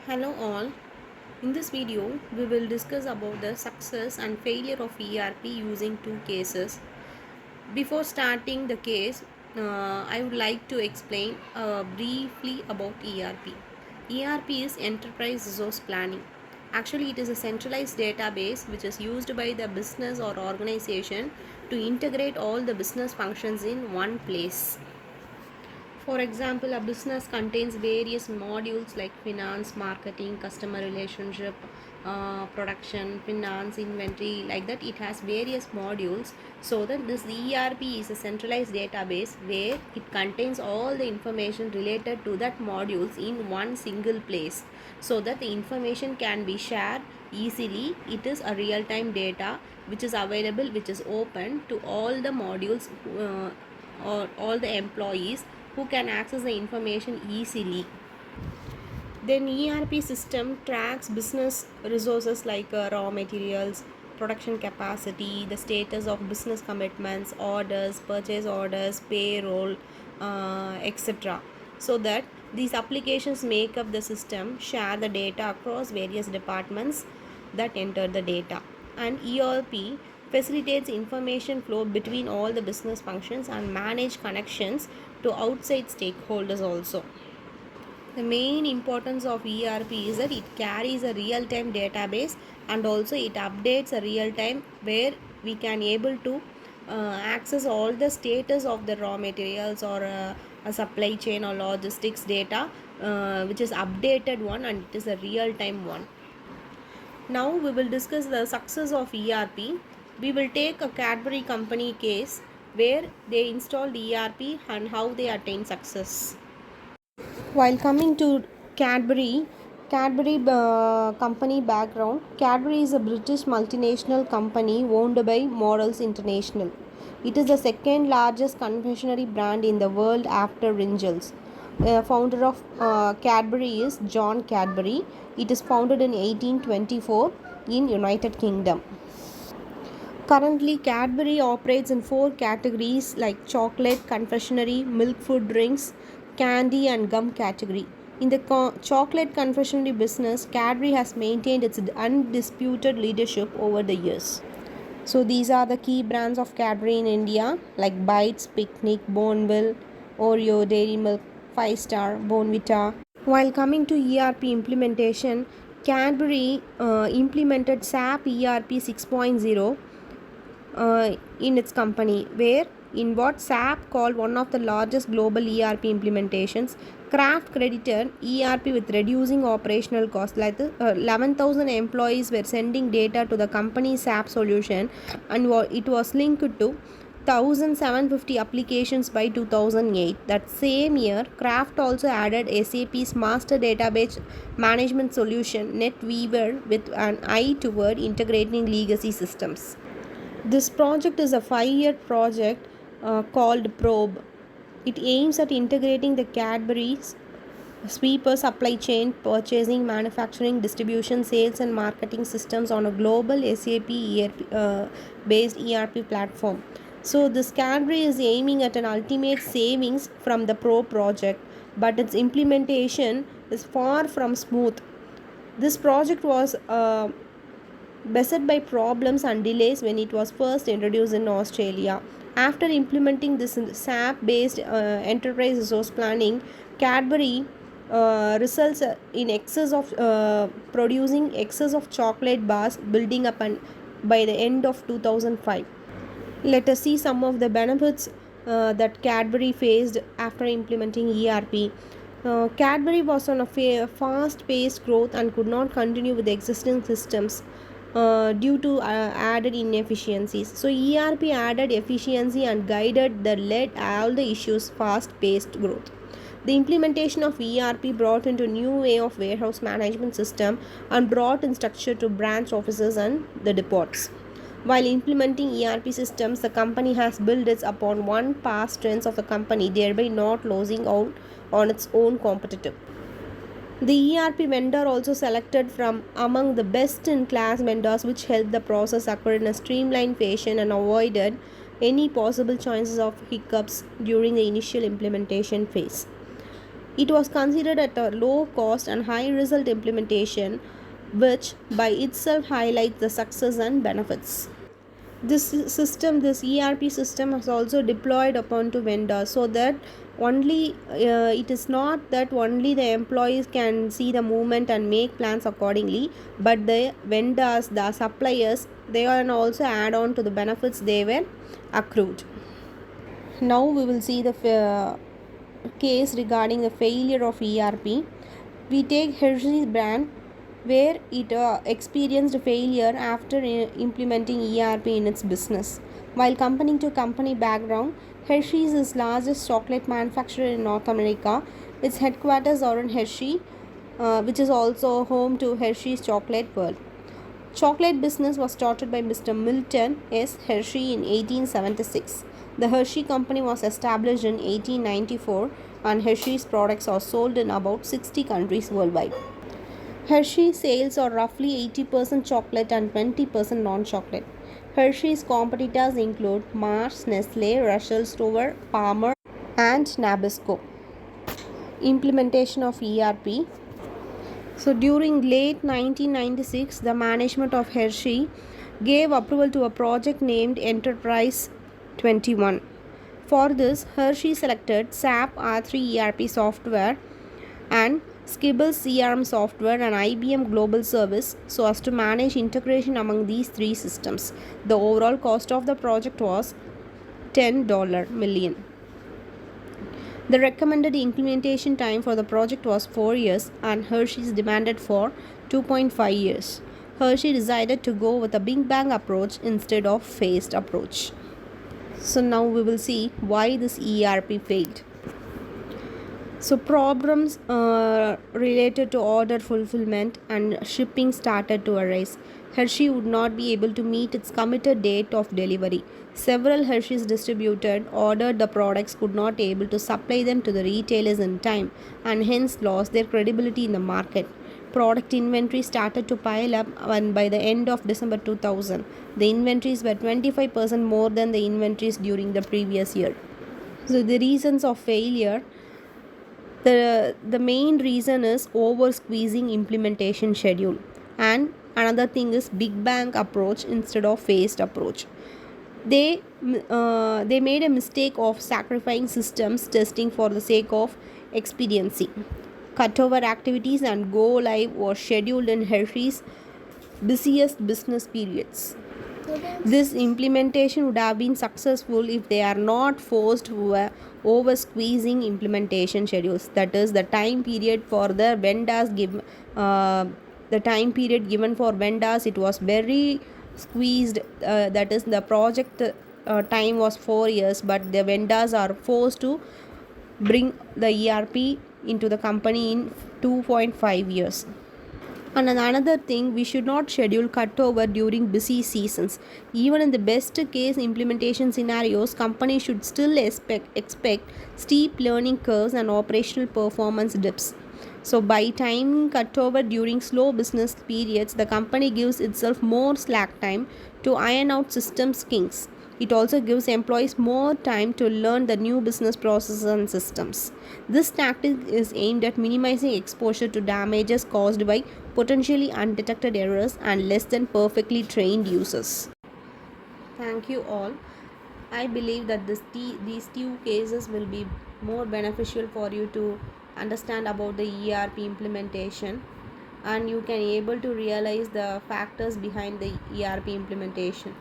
Hello all. In this video, we will discuss about the success and failure of ERP using two cases. Before starting the case, I would like to explain briefly about ERP. ERP is Enterprise Resource Planning. Actually, it is a centralized database which is used by the business or organization to integrate all the business functions in one place. For example, a business contains various modules like finance, marketing, customer relationship, production, finance, inventory, like that. It has various modules. So that this ERP is a centralized database where it contains all the information related to that modules in one single place, so that the information can be shared easily. It is a real-time data which is available, which is open to all the modules or all the employees who can access the information easily. Then ERP system tracks business resources like raw materials, production capacity, the status of business commitments, orders, purchase orders, payroll, etc. So that these applications make up the system, share the data across various departments that enter the data. And ERP facilitates information flow between all the business functions and manage connections to outside stakeholders also. The main importance of ERP is that it carries a real-time database, and also it updates a real-time where we can able to access all the status of the raw materials or a supply chain or logistics data, which is updated one, and it is a real-time one. Now we will discuss the success of ERP. We will take a Cadbury company case where they installed ERP and how they attained success. While coming to Cadbury company background, Cadbury is a British multinational company owned by Models International. It is the second largest confectionery brand in the world after Ringles. Founder of Cadbury is John Cadbury. It is founded in 1824 in United Kingdom. Currently, Cadbury operates in four categories like chocolate, confectionery, milk food drinks, candy, and gum category. In the chocolate confectionery business, Cadbury has maintained its undisputed leadership over the years. So, these are the key brands of Cadbury in India like Bites, Picnic, Boneville, Oreo, Dairy Milk, 5 Star, Bonvita. While coming to ERP implementation, Cadbury implemented SAP ERP 6.0 in its company, where in what SAP called one of the largest global ERP implementations. Kraft credited ERP with reducing operational costs. Like 11,000 employees were sending data to the company's SAP solution, and it was linked to 1750 applications by 2008. That same year, Kraft also added SAP's master database management solution NetWeaver with an eye toward integrating legacy systems. This project is a 5-year project called Probe. It aims at integrating the Cadbury's sweeper supply chain, purchasing, manufacturing, distribution, sales, and marketing systems on a global SAP based ERP platform. So, this Cadbury is aiming at an ultimate savings from the Pro project, but its implementation is far from smooth. This project was beset by problems and delays when it was first introduced in Australia. After implementing this SAP based enterprise resource planning, Cadbury results in excess of producing excess of chocolate bars building up and by the end of 2005. Let us see some of the benefits that Cadbury faced after implementing ERP. Cadbury was on a fast paced growth and could not continue with the existing systems due to added inefficiencies. So, ERP added efficiency and guided the led all the issues fast paced growth. The implementation of ERP brought into a new way of warehouse management system and brought in structure to branch offices and the depots. While implementing ERP systems, the company has built it upon one past strengths of the company, thereby not losing out on its own competitive. The ERP vendor also selected from among the best in class vendors, which helped the process occur in a streamlined fashion and avoided any possible chances of hiccups during the initial implementation phase. It was considered at a low cost and high result implementation, which by itself highlights the success and benefits. This ERP system is also deployed upon to vendors, so that only it is not that only the employees can see the movement and make plans accordingly, but the vendors, the suppliers, they can also add on to the benefits they were accrued. Now we will see the case regarding the failure of ERP. We take Hershey's brand, where it experienced failure after implementing ERP in its business. While company to company background, Hershey's is largest chocolate manufacturer in North America. Its headquarters are in Hershey, which is also home to Hershey's Chocolate World. Chocolate business was started by Mr. Milton S. Hershey in 1876. The Hershey Company was established in 1894, and Hershey's products are sold in about 60 countries worldwide. Hershey sales are roughly 80% chocolate and 20% non-chocolate. Hershey's competitors include Mars, Nestle, Russell Stover, Palmer, and Nabisco. Implementation of ERP. So during late 1996, the management of Hershey gave approval to a project named Enterprise 21. For this, Hershey selected SAP R3 ERP software and Skibble CRM software and IBM Global Service so as to manage integration among these three systems. The overall cost of the project was $10 million. The recommended implementation time for the project was 4 years, and Hershey's demanded for 2.5 years. Hershey decided to go with a Big Bang approach instead of phased approach. So now we will see why this ERP failed. So problems related to order fulfillment and shipping started to arise. Hershey would not be able to meet its committed date of delivery. Several Hershey's distributed ordered the products could not able to supply them to the retailers in time, and hence lost their credibility in the market. Product inventory started to pile up, and by the end of December 2000, the inventories were 25% more than the inventories during the previous year. So the reasons of failure, the main reason is over squeezing implementation schedule, and another thing is Big Bang approach instead of phased approach. They made a mistake of sacrificing systems testing for the sake of expediency. Cutover activities and go live were scheduled in Hershey's busiest business periods. This implementation would have been successful if they are not forced over squeezing implementation schedules. That is, the time period for the vendors the time period given for vendors, it was very squeezed. That is, the project time was 4 years, but the vendors are forced to bring the ERP into the company in 2.5 years. And another thing, we should not schedule cutover during busy seasons. Even in the best case implementation scenarios, companies should still expect steep learning curves and operational performance dips. So by timing cutover during slow business periods, the company gives itself more slack time to iron out systems kinks. It also gives employees more time to learn the new business processes and systems. This tactic is aimed at minimizing exposure to damages caused by potentially undetected errors and less than perfectly trained users. Thank you all. I believe that these two cases will be more beneficial for you to understand about the ERP implementation, and you can able to realize the factors behind the ERP implementation.